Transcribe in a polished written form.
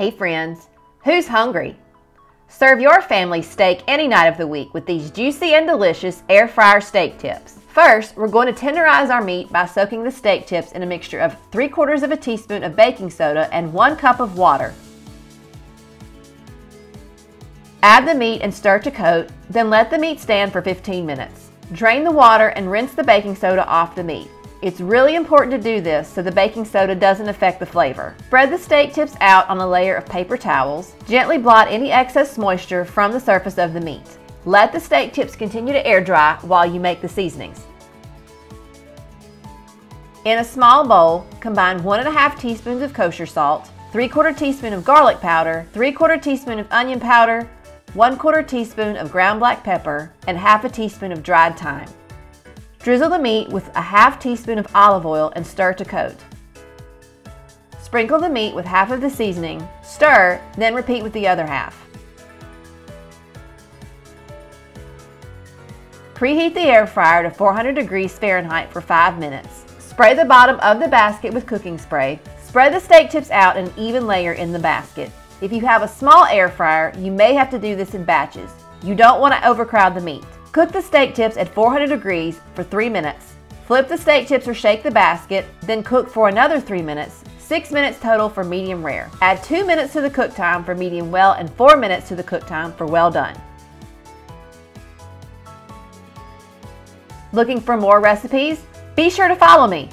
Hey friends, who's hungry? Serve your family steak any night of the week with these juicy and delicious air fryer steak tips. First, we're going to tenderize our meat by soaking the steak tips in a mixture of 3/4 of a teaspoon of baking soda and 1 cup of water. Add the meat and stir to coat, then let the meat stand for 15 minutes. Drain the water and rinse the baking soda off the meat. It's really important to do this so the baking soda doesn't affect the flavor. Spread the steak tips out on a layer of paper towels. Gently blot any excess moisture from the surface of the meat. Let the steak tips continue to air dry while you make the seasonings. In a small bowl, combine 1½ teaspoons of kosher salt, 3/4 teaspoon of garlic powder, 3/4 teaspoon of onion powder, 1/4 teaspoon of ground black pepper, and ½ teaspoon of dried thyme. Drizzle the meat with a ½ teaspoon of olive oil and stir to coat. Sprinkle the meat with half of the seasoning, stir, then repeat with the other half. Preheat the air fryer to 400 degrees Fahrenheit for 5 minutes. Spray the bottom of the basket with cooking spray. Spread the steak tips out in an even layer in the basket. If you have a small air fryer, you may have to do this in batches. You don't want to overcrowd the meat. Cook the steak tips at 400 degrees for 3 minutes. Flip the steak tips or shake the basket, then cook for another 3 minutes, 6 minutes total for medium rare. Add 2 minutes to the cook time for medium well and 4 minutes to the cook time for well done. Looking for more recipes? Be sure to follow me.